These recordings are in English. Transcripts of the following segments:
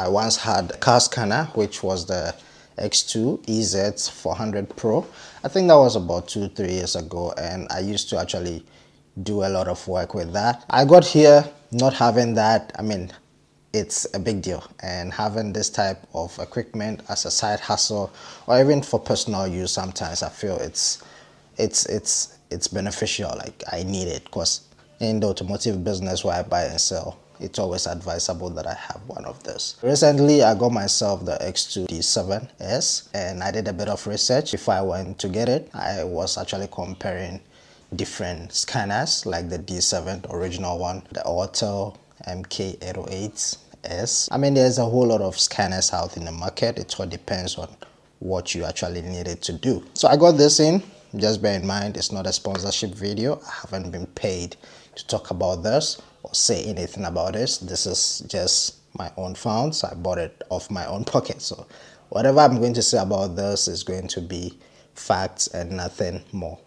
I once had a car scanner, which was the xTool EZ400 Pro. I think that was about 2-3 years ago, and I used to actually do a lot of work with that. I got here not having that. I mean, it's a big deal, and having this type of equipment as a side hustle or even for personal use, sometimes I feel it's beneficial. Like, I need it, because in the automotive business where I buy and sell, it's always advisable that I have one of this. Recently, I got myself the xTool D7s, and I did a bit of research before I went to get it. I was actually comparing different scanners, like the D7 original one, the Autel MK808S. I mean, there's a whole lot of scanners out in the market. It all depends on what you actually need it to do. So I got this in. Just bear in mind, it's not a sponsorship video. I haven't been paid to talk about this or say anything about this. This is just my own funds. I bought it off my own pocket. So whatever I'm going to say about this is going to be facts and nothing more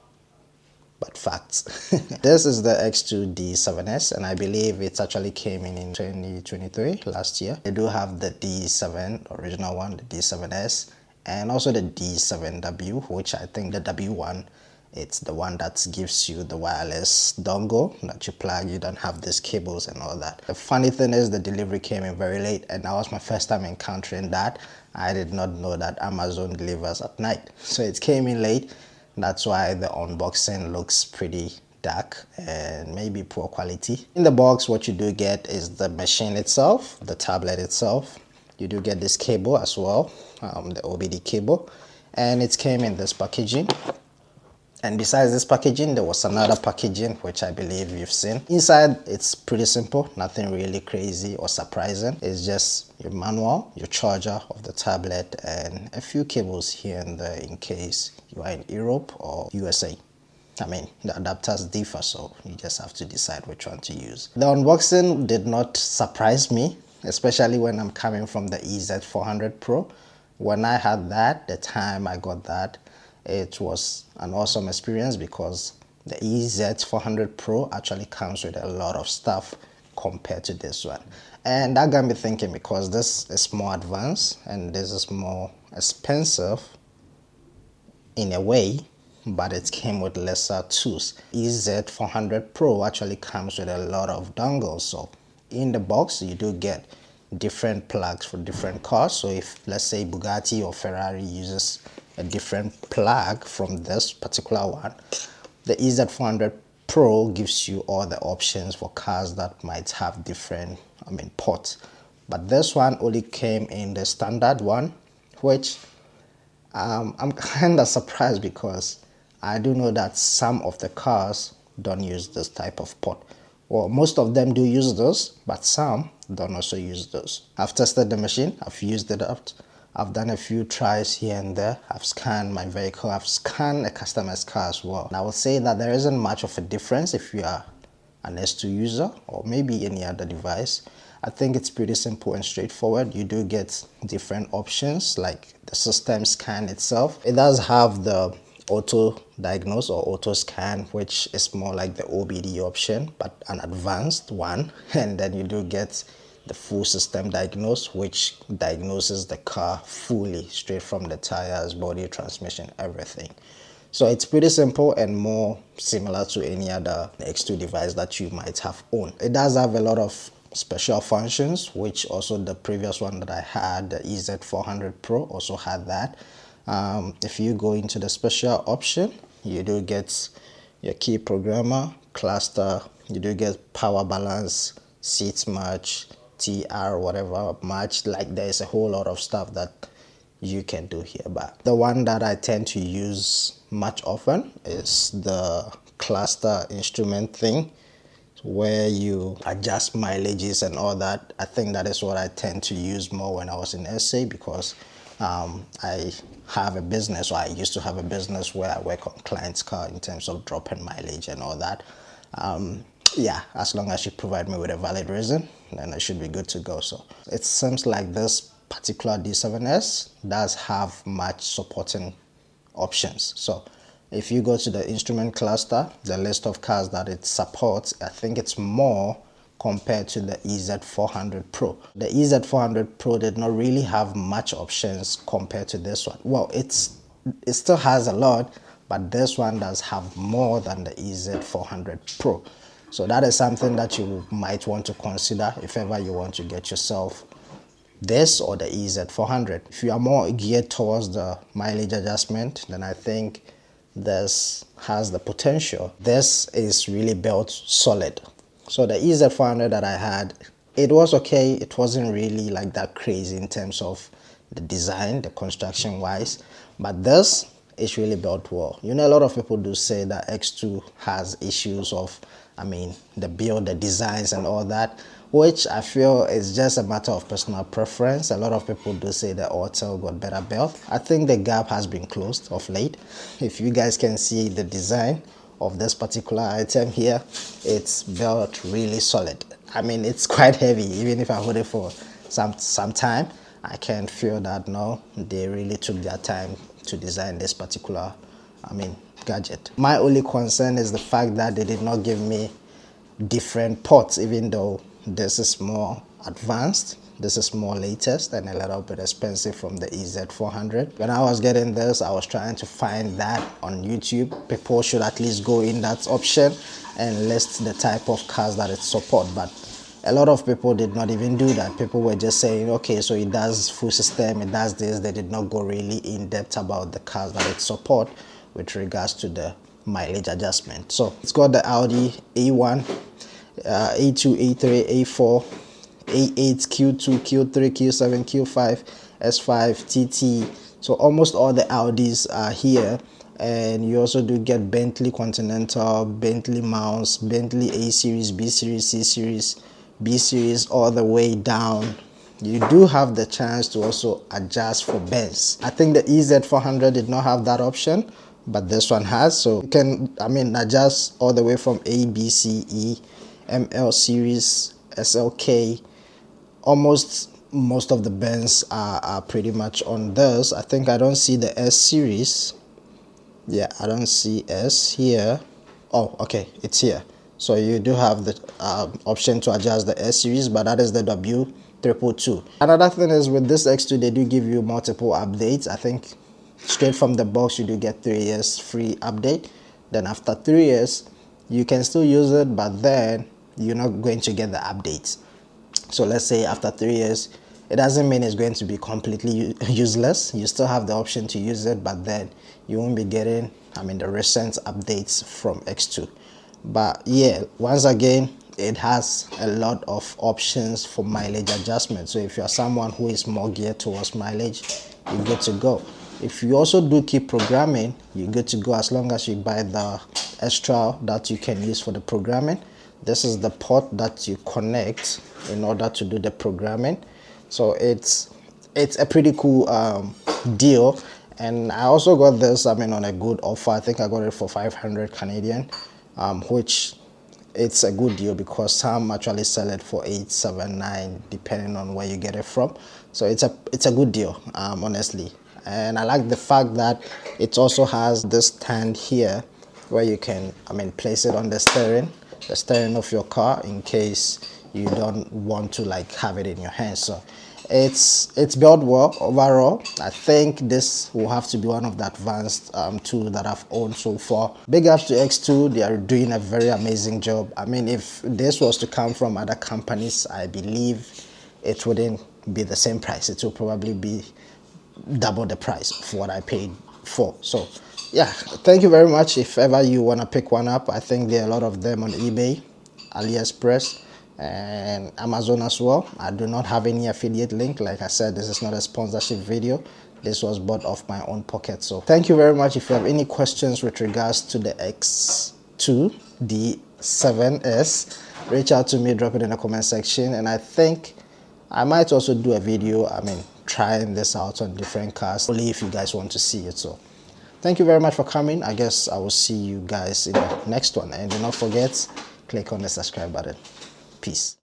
but facts. This is the xTool D7s, and I believe it actually came in 2023, last year. They do have the D7 original one, the D7s, and also the D7W, which I think the W1, it's the one that gives you the wireless dongle that you plug. You don't have these cables and all that. The funny thing is the delivery came in very late, and that was my first time encountering that. I did not know that Amazon delivers at night. So it came in late. That's why the unboxing looks pretty dark and maybe poor quality. In the box, what you do get is the machine itself, the tablet itself. You do get this cable as well, the OBD cable, and it came in this packaging. And besides this packaging, there was another packaging which I believe you've seen. Inside, it's pretty simple, nothing really crazy or surprising. It's just your manual, your charger of the tablet, and a few cables here and there in case you are in Europe or USA. I mean, the adapters differ, so you just have to decide which one to use. The unboxing did not surprise me, especially when I'm coming from the EZ400 Pro. When I had that, the time I got that, it was an awesome experience, because the EZ400 Pro actually comes with a lot of stuff compared to this one. And that got me thinking, because this is more advanced and this is more expensive in a way, but it came with lesser tools. EZ400 Pro actually comes with a lot of dongles. So in the box, you do get different plugs for different cars. So if, let's say, Bugatti or Ferrari uses a different plug from this particular one, the EZ400 Pro gives you all the options for cars that might have different, ports. But this one only came in the standard one, which I'm kind of surprised, because I do know that some of the cars don't use this type of port. Well, most of them do use those, but some don't also use those. I've tested the machine, I've used it out. I've done a few tries here and there. I've scanned my vehicle, I've scanned a customer's car as well. And I would say that there isn't much of a difference if you are an S2 user or maybe any other device. I think it's pretty simple and straightforward. You do get different options, like the system scan itself. It does have the auto diagnose or auto scan, which is more like the OBD option, but an advanced one. And then you do get the full system diagnose, which diagnoses the car fully, straight from the tires, body, transmission, everything. So it's pretty simple and more similar to any other xTool device that you might have owned. It does have a lot of special functions, which also the previous one that I had, the EZ400 Pro, also had that. If you go into the special option, you do get your key programmer, cluster, you do get power balance, seat match, TR, whatever match. Like, there's a whole lot of stuff that you can do here. But the one that I tend to use much often is the cluster instrument thing, where you adjust mileages and all that. I think that is what I tend to use more when I was in SA, because I have a business, or I used to have a business where I work on clients' car in terms of dropping mileage and all that. Yeah, as long as you provide me with a valid reason, then I should be good to go. So it seems like this particular D7s does have much supporting options. So if you go to the instrument cluster, the list of cars that it supports, I think it's more compared to the EZ400 Pro. The EZ400 Pro did not really have much options compared to this one. Well, it still has a lot, but this one does have more than the EZ400 Pro. So that is something that you might want to consider if ever you want to get yourself this or the EZ400. If you are more geared towards the mileage adjustment, then I think this has the potential. This is really built solid. So the EZ400 that I had, it was okay. It wasn't really like that crazy in terms of the design, the construction wise, but this is really built well. You know, a lot of people do say that X2 has issues of, I mean, the build, the designs and all that, which I feel is just a matter of personal preference. A lot of people do say that Autel got better built. I think the gap has been closed of late. If you guys can see the design of this particular item here, it's built really solid. I mean, it's quite heavy. Even if I hold it for some time, I can feel that no, they really took their time to design this particular, I mean, gadget. My only concern is the fact that they did not give me different ports, even though this is more advanced, this is more latest and a little bit expensive from the EZ400. When I was getting this, I was trying to find that on YouTube. People should at least go in that option and list the type of cars that it supports, but a lot of people did not even do that. People were just saying, okay, so it does full system, it does this. They did not go really in depth about the cars that it supports with regards to the mileage adjustment. So it's got the Audi A1, A2, A3, A4, A8, Q2, Q3, Q7, Q5, S5, TT. So almost all the Audis are here. And you also do get Bentley Continental, Bentley Mouse, Bentley A series, B series, C series, B series, all the way down. You do have the chance to also adjust for Benz. I think the EZ400 did not have that option, but this one has. So you can, I mean, adjust all the way from A, B, C, E, ML series, SLK. Almost most of the Benz are pretty much on this. I think I don't see the S series. Yeah, I don't see S here. Oh, okay, it's here. So you do have the option to adjust the S series, but that is the W222. Another thing is with this X2, they do give you multiple updates. I think straight from the box, you do get 3 years free update. Then after 3 years, you can still use it, but then you're not going to get the updates. So let's say after 3 years, it doesn't mean it's going to be completely useless. You still have the option to use it, but then you won't be getting, I mean, the recent updates from X2. But yeah, once again, it has a lot of options for mileage adjustment. So if you're someone who is more geared towards mileage, you're good to go. If you also do keep programming, you're good to go as long as you buy the extra that you can use for the programming. This is the port that you connect in order to do the programming. So it's a pretty cool deal. And I also got this, I mean, on a good offer. I think I got it for 500 Canadian, which it's a good deal because some actually sell it for 879 depending on where you get it from. So it's a good deal, honestly. And I like the fact that it also has this stand here where you can, I mean, place it on the steering of your car in case you don't want to like have it in your hands. So it's built well overall. I think this will have to be one of the advanced tools that I've owned so far. Big ups to X2. They are doing a very amazing job. I mean, if this was to come from other companies, I believe it wouldn't be the same price. It will probably be double the price for what I paid for. So yeah, thank you very much. If ever you want to pick one up, I think there are a lot of them on eBay, AliExpress, and Amazon as well. I do not have any affiliate link. Like I said, this is not a sponsorship video. This was bought off my own pocket. So thank you very much. If you have any questions with regards to the X2 D7s, reach out to me, drop it in the comment section, and I think I might also do a video, I mean, trying this out on different cars, only if you guys want to see it. So thank you very much for coming. I guess I will see you guys in the next one, and do not forget, click on the subscribe button. Peace.